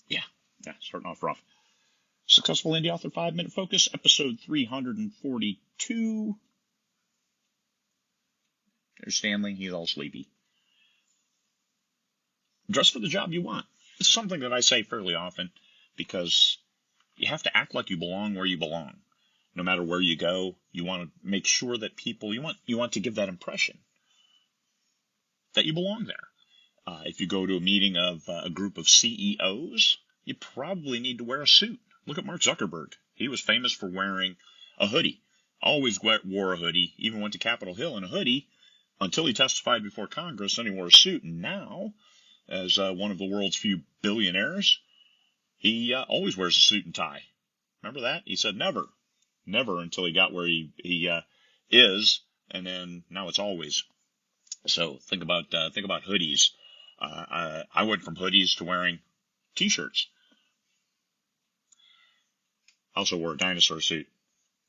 Yeah, starting off rough. Successful Indie Author 5-Minute Focus, episode 342. There's Stanley, he's all sleepy. Dress for the job you want. It's something that I say fairly often because you have to act like you belong where you belong. No matter where you go, you want to make sure that people, you want to give that impression that you belong there. If you go to a meeting of a group of CEOs, you probably need to wear a suit. Look at Mark Zuckerberg. He was famous for wearing a hoodie. Always wore a hoodie, even went to Capitol Hill in a hoodie until he testified before Congress, and he wore a suit. And now, as one of the world's few billionaires, he always wears a suit and tie. Remember that? He said never until he got where he is, and then now it's always. So think about hoodies. I went from hoodies to wearing T-shirts. I also wore a dinosaur suit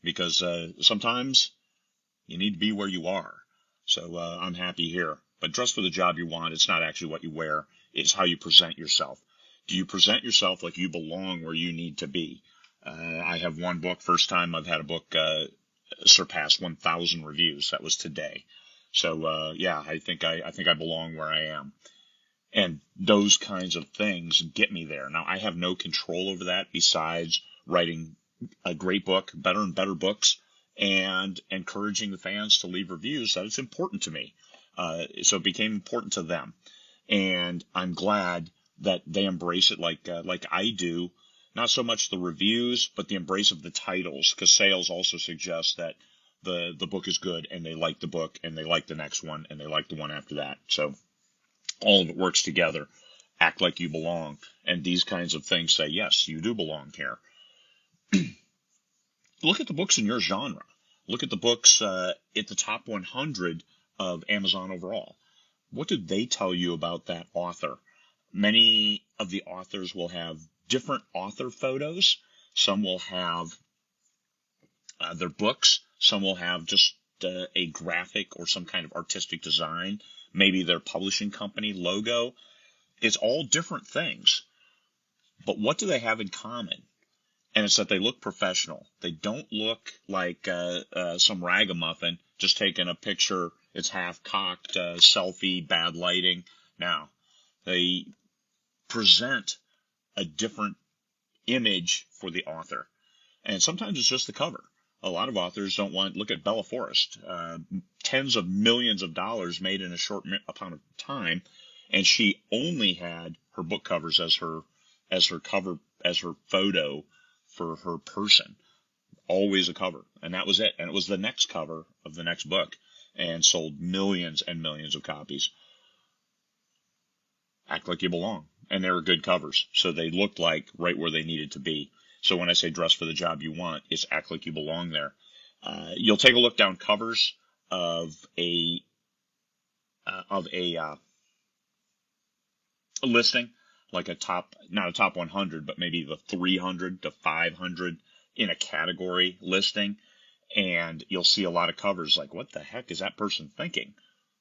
because sometimes you need to be where you are. So I'm happy here. But dress for the job you want. It's not actually what you wear. It's how you present yourself. Do you present yourself like you belong where you need to be? I have one book. First time I've had a book surpass 1,000 reviews. That was today. So yeah, I think I belong where I am. And those kinds of things get me there. Now, I have no control over that besides writing a great book, better and better books, and encouraging the fans to leave reviews. That it's important to me. So it became important to them. And I'm glad that they embrace it like I do. Not so much the reviews, but the embrace of the titles, because sales also suggests that the book is good, and they like the book, and they like the next one, and they like the one after that. So all of it works together. Act like you belong. And these kinds of things say, yes, you do belong here. Look at the books in your genre. Look at the books at the top 100 of Amazon overall. What did they tell you about that author? Many of the authors will have different author photos. Some will have their books. Some will have just a graphic or some kind of artistic design. Maybe their publishing company logo. It's all different things. But what do they have in common? And it's that they look professional. They don't look like some ragamuffin just taking a picture. It's half-cocked, selfie, bad lighting. Now, they present a different image for the author. And sometimes it's just the cover. A lot of authors don't want, look at Bella Forrest, tens of millions of dollars made in a short amount of time, and she only had her book covers as her photo for her person, always a cover, and that was it. And it was the next cover of the next book, and sold millions and millions of copies. Act like you belong, and they were good covers, so they looked like right where they needed to be. So when I say dress for the job you want, it's act like you belong there. You'll take a look down covers of a listing, like not a top 100, but maybe the 300 to 500 in a category listing, and you'll see a lot of covers like, what the heck is that person thinking?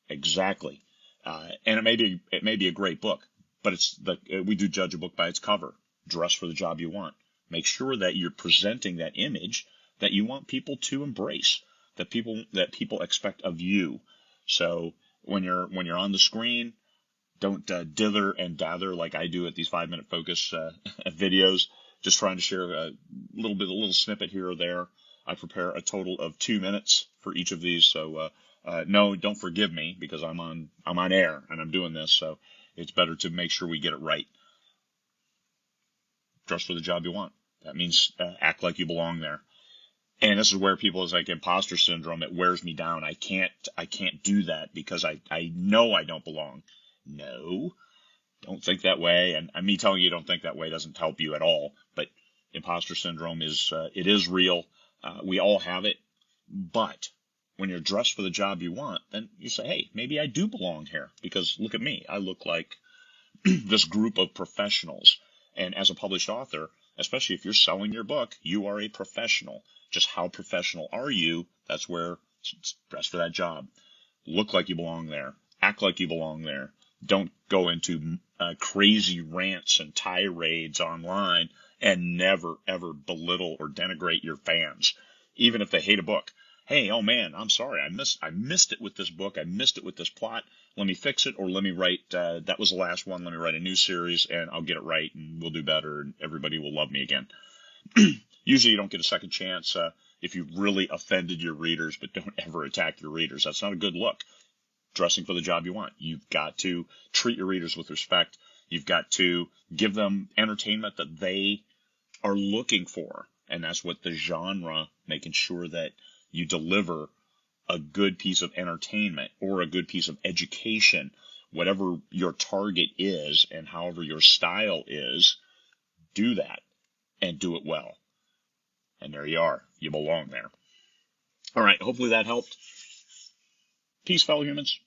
Exactly. And it may be a great book, but we do judge a book by its cover. Dress for the job you want. Make sure that you're presenting that image that you want people to embrace, that people expect of you. So when you're on the screen, don't dither and dather like I do at these 5-minute focus videos, just trying to share a little snippet here or there. I prepare a total of 2 minutes for each of these. So no, don't forgive me because I'm on air and I'm doing this. So it's better to make sure we get it right. Dress for the job you want. That means act like you belong there. And this is where people is like imposter syndrome. It wears me down. I can't do that because I know I don't belong. No, don't think that way. And me telling you don't think that way doesn't help you at all. But imposter syndrome is real. We all have it. But when you're dressed for the job you want, then you say, hey, maybe I do belong here because look at me. I look like this group of professionals. And as a published author, especially if you're selling your book, you are a professional. Just how professional are you? That's where dress for that job. Look like you belong there. Act like you belong there. Don't go into crazy rants and tirades online and never, ever belittle or denigrate your fans, even if they hate a book. Hey, oh man, I'm sorry. I missed it with this book. I missed it with this plot. Let me fix it, or let me write, that was the last one. Let me write a new series and I'll get it right and we'll do better and everybody will love me again. Usually you don't get a second chance if you've really offended your readers, but don't ever attack your readers. That's not a good look. Dressing for the job you want. You've got to treat your readers with respect. You've got to give them entertainment that they are looking for. And that's what the genre, making sure that you deliver a good piece of entertainment or a good piece of education, whatever your target is and however your style is, do that and do it well. And there you are. You belong there. All right. Hopefully that helped. Peace, fellow humans.